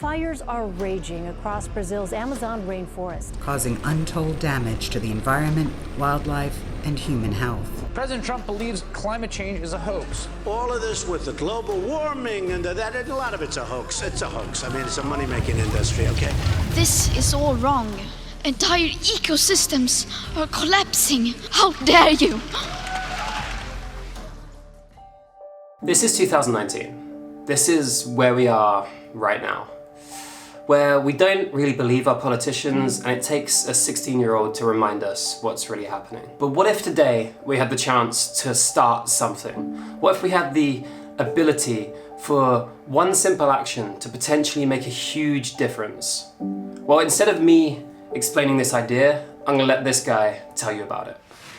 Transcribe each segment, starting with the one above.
fires are raging across Brazil's Amazon rainforest, causing untold damage to the environment, wildlife, and human health. President Trump believes climate change is a hoax. All of this with the global warming and that, a lot of it's a hoax. It's a hoax. I mean, it's a money-making industry, okay? This is all wrong. Entire ecosystems are collapsing. How dare you? This is 2019. This is where we are right now, where we don't really believe our politicians, and it takes a 16-year-old to remind us what's really happening. But what if today we had the chance to start something? What if we had the ability for one simple action to potentially make a huge difference? Well, instead of me explaining this idea, I'm gonna let this guy tell you about it.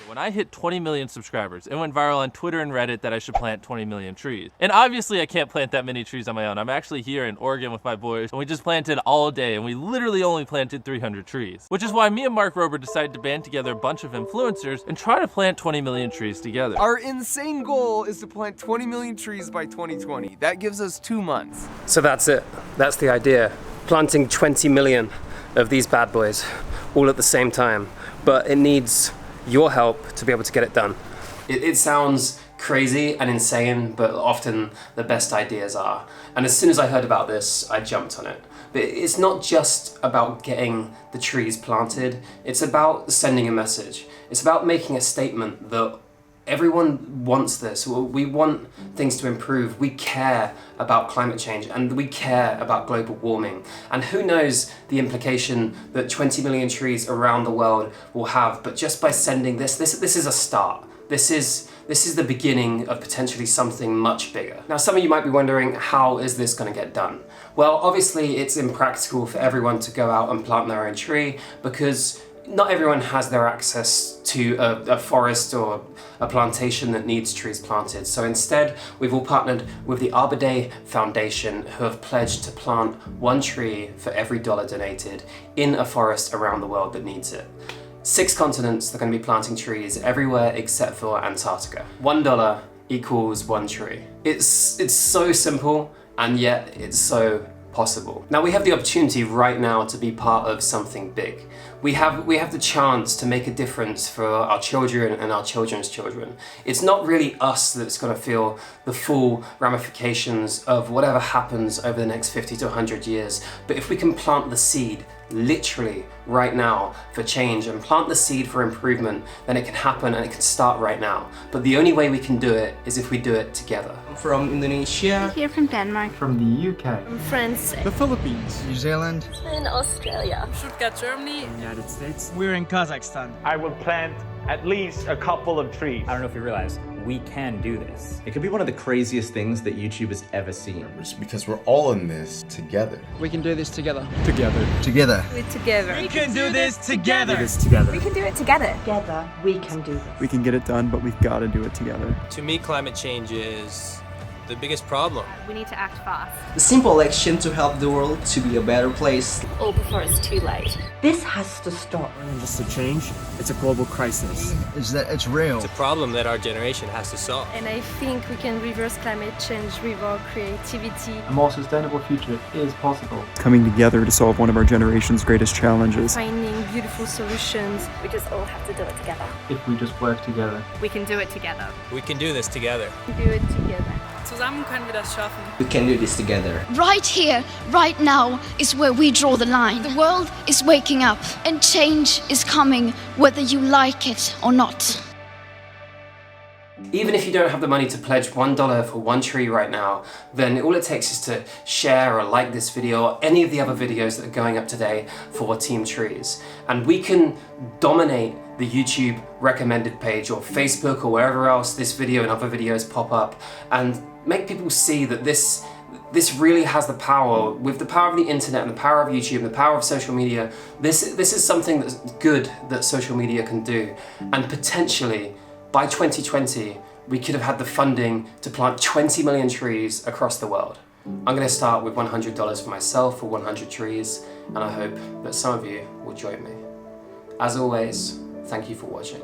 When I hit 20 million subscribers, it went viral on Twitter and Reddit that I should plant 20 million trees. And obviously I can't plant that many trees on my own. I'm actually here in Oregon with my boys, and we just planted all day, and we literally only planted 300 trees. Which is why me and Mark Rober decided to band together a bunch of influencers and try to plant 20 million trees together. Our insane goal is to plant 20 million trees by 2020. That gives us 2 months. So that's it. That's the idea. Planting 20 million of these bad boys all at the same time. But it needs your help to be able to get it done. It sounds crazy and insane, but often the best ideas are. And as soon as I heard about this, I jumped on it. But it's not just about getting the trees planted, it's about sending a message. It's about making a statement that everyone wants this. We want things to improve. We care about climate change, and we care about global warming. And who knows the implication that 20 million trees around the world will have, but just by sending this is a start. This is the beginning of potentially something much bigger. Now, some of you might be wondering, how is this gonna get done? Well, obviously it's impractical for everyone to go out and plant their own tree, because not everyone has their access to a forest or a plantation that needs trees planted. So instead, we've all partnered with the Arbor Day Foundation, who have pledged to plant 1 tree for every dollar donated in a forest around the world that needs it. 6 continents are going to be planting trees everywhere except for Antarctica. $1 equals 1 tree. It's so simple, and yet it's so possible. Now we have the opportunity right now to be part of something big. We have the chance to make a difference for our children and our children's children. It's not really us that's going to feel the full ramifications of whatever happens over the next 50 to 100 years, but if we can plant the seed literally right now for change and plant the seed for improvement, then it can happen, and it can start right now. But the only way we can do it is if we do it together. From Indonesia. Here from Denmark. From the UK. From France. The Philippines. New Zealand. In Australia. Stuttgart, Germany. United States. We're in Kazakhstan. I will plant at least a couple of trees. I don't know if you realize, we can do this. It could be one of the craziest things that YouTube has ever seen. Because we're all in this together. We can do this together. Together. Together. We're together. We can do this together. Do this together. We can do it together. Together, we can do this. We can get it done, but we've got to do it together. To me, climate change is the biggest problem. We need to act fast. A simple action to help the world to be a better place. All before it's too late. This has to stop. Just a change, it's a global crisis. Is that it's real. It's a problem that our generation has to solve. And I think we can reverse climate change with our creativity. A more sustainable future is possible. Coming together to solve one of our generation's greatest challenges. Finding beautiful solutions. We just all have to do it together. If we just work together. We can do it together. We can do this together. We do it together. Zusammen können wir das schaffen. We can do this together. Right here, right now is where we draw the line. The world is waking up, and change is coming whether you like it or not. Even if you don't have the money to pledge $1 for 1 tree right now, then all it takes is to share or like this video or any of the other videos that are going up today for Team Trees. And we can dominate the YouTube recommended page or Facebook or wherever else this video and other videos pop up, and make people see that this really has the power. With the power of the internet and the power of YouTube and the power of social media, this is something that's good that social media can do. And potentially, by 2020, we could have had the funding to plant 20 million trees across the world. I'm going to start with $100 for myself for 100 trees, and I hope that some of you will join me. As always, thank you for watching.